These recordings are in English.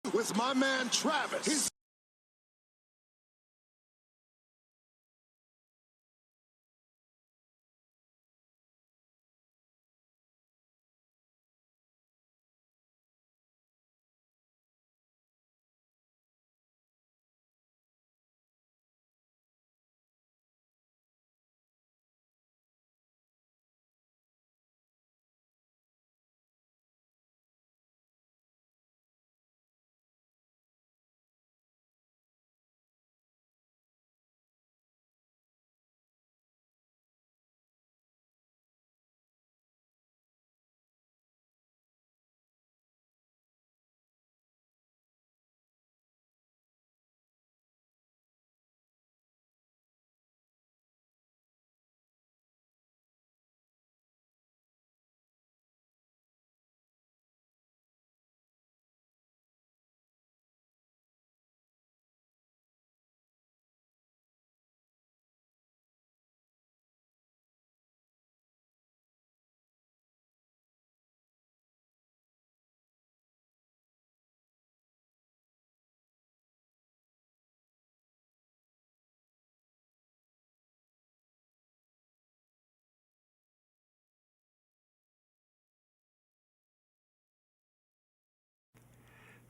with my man Travis.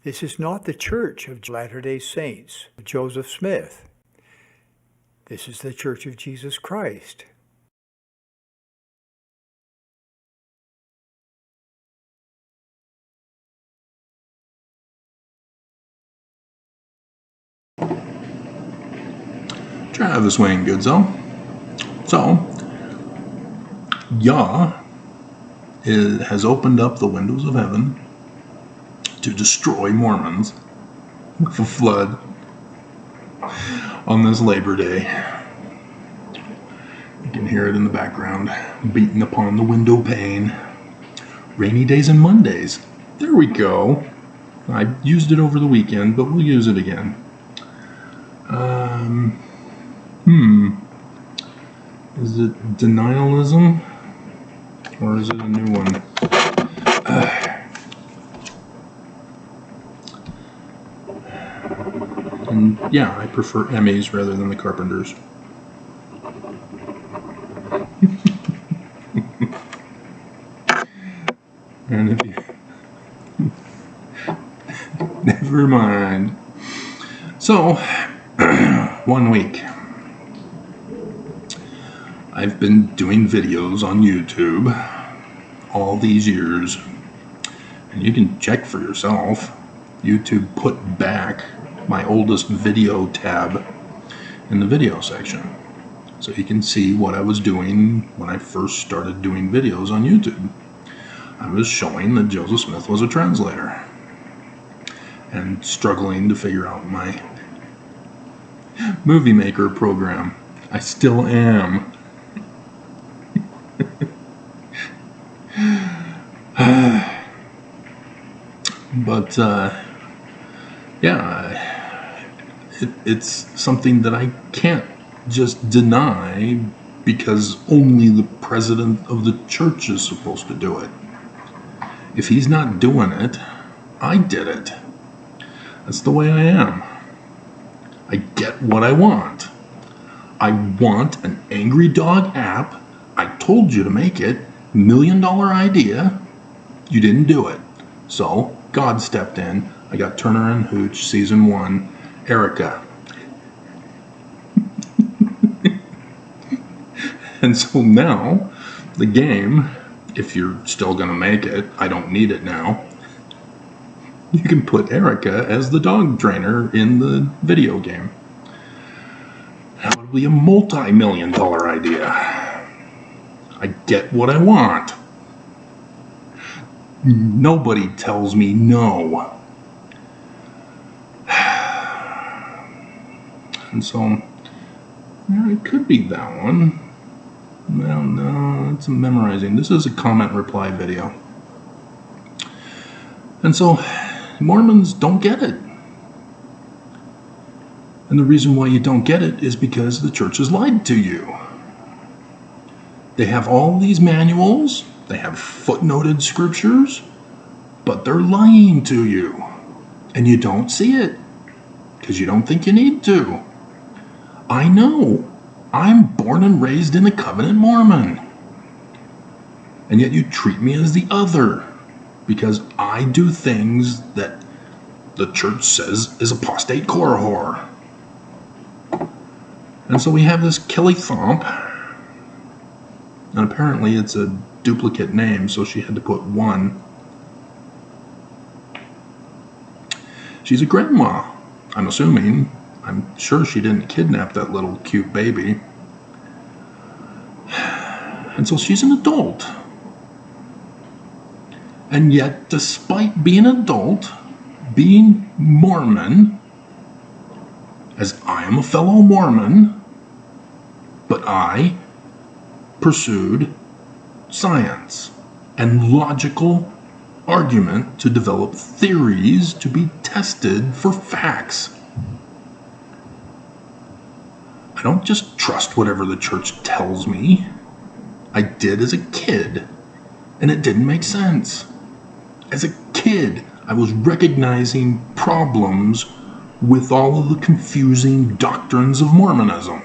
This is not the Church of Latter-day Saints, Joseph Smith. This is the Church of Jesus Christ. Travis Wayne Goodsell. So, Yah has opened up the windows of heaven to destroy Mormons with a flood on this Labor Day. You can hear it in the background, beating upon the window pane. Rainy days and Mondays. There we go. I used it over the weekend, but we'll use it again. Is it denialism? Or is it a new one? And yeah, I prefer Emmys rather than the Carpenters. And if you... Never mind. So, 1 week. I've been doing videos on YouTube all these years, and you can check for yourself. YouTube put back my oldest video tab in the video section, so you can see what I was doing when I first started doing videos on YouTube. I was showing that Joseph Smith was a translator and struggling to figure out my movie maker program. I still am. But yeah, it's something that I can't just deny because only the president of the church is supposed to do it. If he's not doing it, I did it. That's the way I am. I get what I want. I want an Angry Dog app. I told you to make it. $1 million idea. You didn't do it. So God stepped in. I got Turner and Hooch season 1. Erica. And so now the game, if you're still going to make it, I don't need it now. You can put Erica as the dog trainer in the video game. That would be a multi-million-dollar idea. I get what I want. Nobody tells me no. And so, it could be that one. Well, no, it's memorizing. This is a comment reply video. And so, Mormons don't get it. And the reason why you don't get it is because the church has lied to you. They have all these manuals, they have footnoted scriptures, but they're lying to you. And you don't see it because you don't think you need to. I know. I'm born and raised in a covenant Mormon. And yet you treat me as the other because I do things that the church says is apostate core whore. And so we have this Kelly Thomp, and apparently it's a duplicate name, so she had to put one. She's a grandma, I'm assuming. I'm sure she didn't kidnap that little cute baby. And so she's an adult. And yet, despite being an adult, being Mormon, as I am a fellow Mormon, but I pursued science and logical argument to develop theories to be tested for facts. I don't just trust whatever the church tells me. I did as a kid, and it didn't make sense. As a kid, I was recognizing problems with all of the confusing doctrines of Mormonism.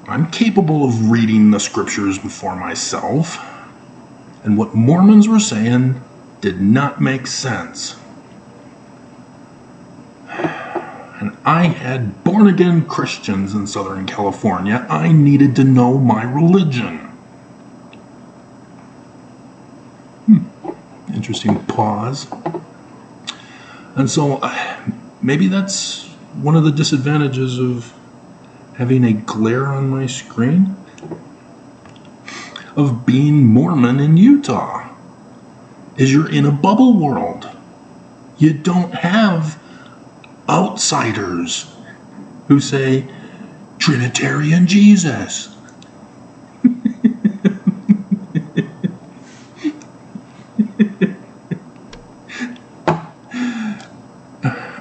I'm capable of reading the scriptures for myself, and what Mormons were saying did not make sense. And I had born-again Christians in Southern California. I needed to know my religion. Interesting pause. And so maybe that's one of the disadvantages of having a glare on my screen of being Mormon in Utah, is you're in a bubble world. You don't have outsiders who say Trinitarian Jesus.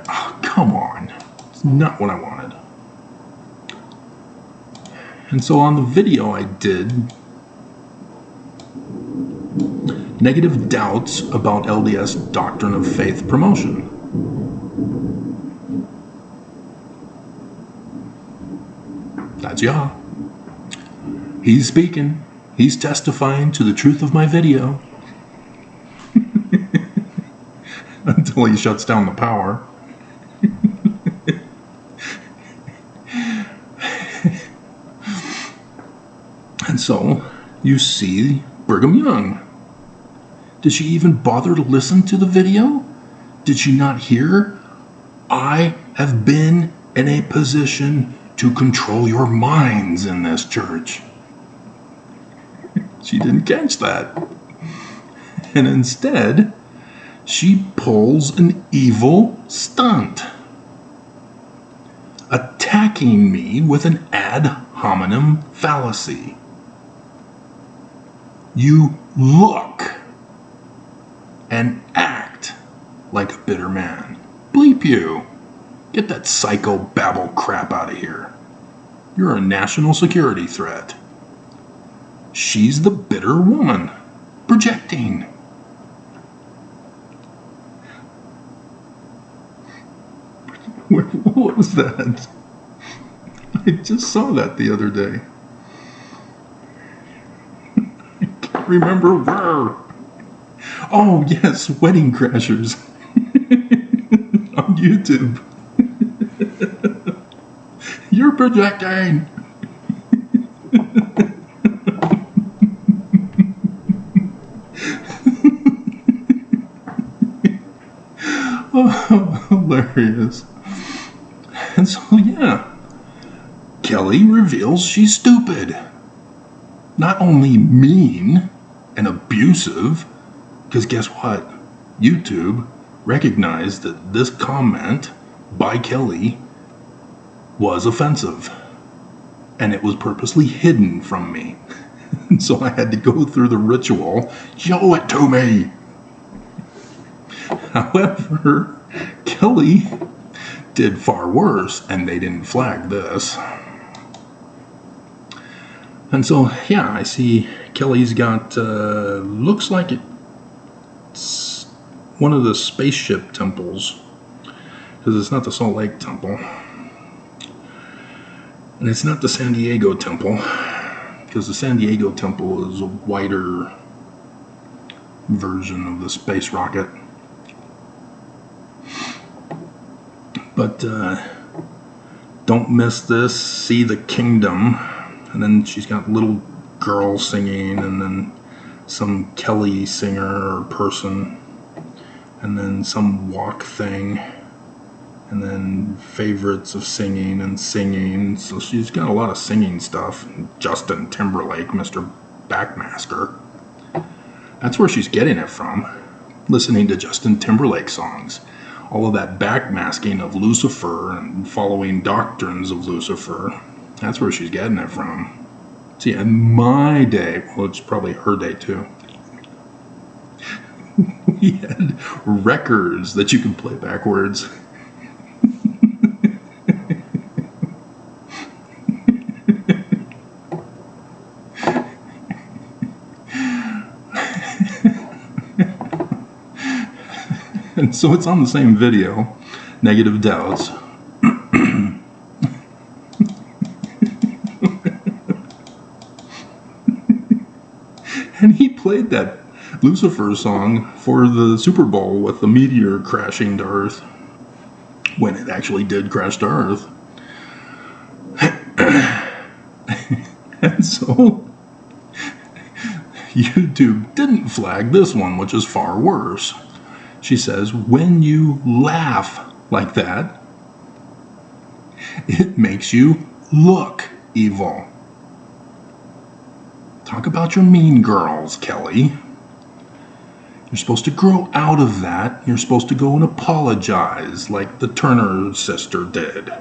Oh, come on. It's not what I wanted. And so on the video I did, negative doubts about LDS doctrine of faith promotion. That's Yah. He's speaking. He's testifying to the truth of my video. Until he shuts down the power. And so, you see Brigham Young. Did she even bother to listen to the video? Did she not hear? I have been in a position to control your minds in this church. She didn't catch that. And instead, she pulls an evil stunt, attacking me with an ad hominem fallacy. You look and act like a bitter man. Bleep you. Get that psycho babble crap out of here. You're a national security threat. She's the bitter woman, projecting. What was that? I just saw that the other day. I can't remember where. Oh, yes, Wedding Crashers. On YouTube. You're projecting. Oh, hilarious. And so, yeah, Kelly reveals she's stupid. Not only mean and abusive, because guess what? YouTube recognized that this comment by Kelly was offensive. And it was purposely hidden from me. And so I had to go through the ritual. Show it to me! However, Kelly did far worse, and they didn't flag this. And so, yeah, I see Kelly's got, looks like it's one of the spaceship temples, because it's not the Salt Lake Temple, and it's not the San Diego Temple, because the San Diego Temple is a wider version of the space rocket. But don't miss this. See the Kingdom. And then she's got little girl singing, and then some Kelly singer or person, and then some walk thing, and then favorites of singing and singing. So she's got a lot of singing stuff. Justin Timberlake, Mr. Backmasker. That's where she's getting it from. Listening to Justin Timberlake songs. All of that backmasking of Lucifer and following doctrines of Lucifer. That's where she's getting it from. See, in my day, well, it's probably her day too, we had records that you could play backwards. And so it's on the same video, Negative Doubts. And he played that Lucifer song for the Super Bowl with the meteor crashing to Earth, when it actually did crash to Earth. And so YouTube didn't flag this one, which is far worse. She says, when you laugh like that, it makes you look evil. Talk about your mean girls, Kelly. You're supposed to grow out of that. You're supposed to go and apologize like the Turner sister did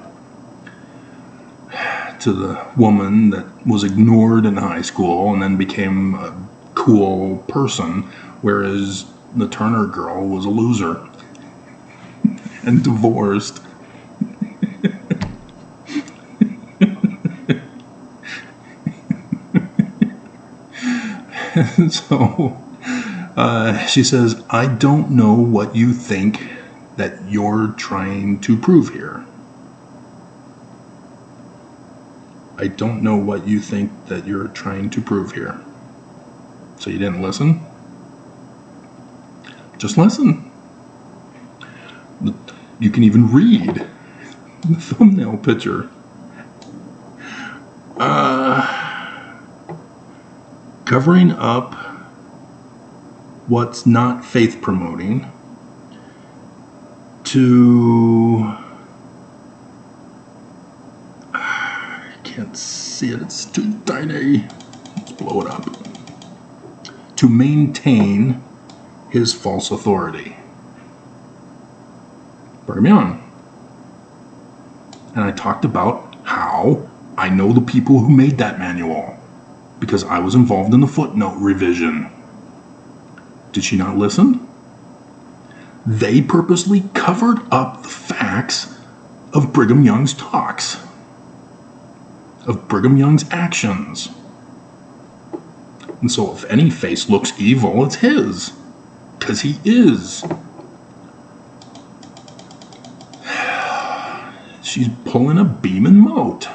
to the woman that was ignored in high school and then became a cool person, whereas the Turner girl was a loser and divorced. And so she says, I don't know what you think that you're trying to prove here. I don't know what you think that you're trying to prove here. So you didn't listen? Just listen. You can even read the thumbnail picture. Covering up what's not faith promoting to, I can't see it, it's too tiny. Let's blow it up. To maintain his false authority. Brigham Young. And I talked about how I know the people who made that manual, because I was involved in the footnote revision. Did she not listen? They purposely covered up the facts of Brigham Young's talks, of Brigham Young's actions. And so if any face looks evil, it's his, because he is. She's pulling a beam and moat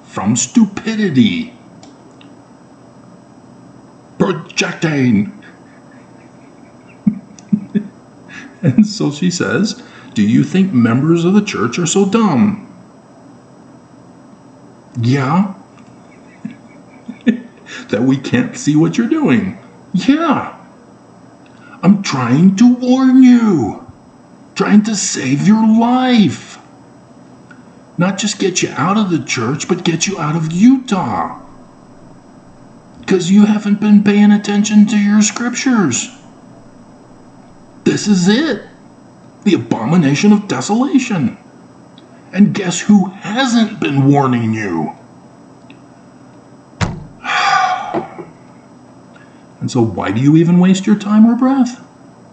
from stupidity. Projecting. And so she says, do you think members of the church are so dumb? Yeah. That we can't see what you're doing? Yeah. I'm trying to warn you. Trying to save your life. Not just get you out of the church, but get you out of Utah. Because you haven't been paying attention to your scriptures. This is it. The abomination of desolation. And guess who hasn't been warning you? And so why do you even waste your time or breath?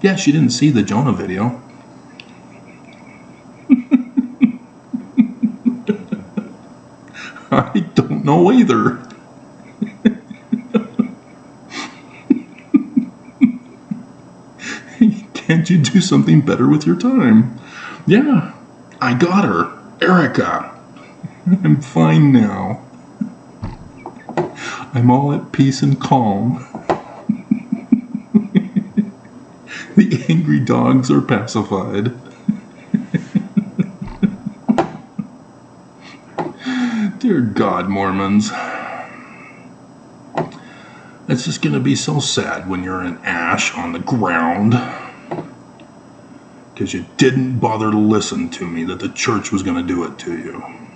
Yeah, she didn't see the Jonah video. I don't know either. Can't you do something better with your time? Yeah, I got her. Erica. I'm fine now. I'm all at peace and calm. The angry dogs are pacified. Dear God, Mormons. It's just going to be so sad when you're in ash on the ground. Because you didn't bother to listen to me that the church was going to do it to you.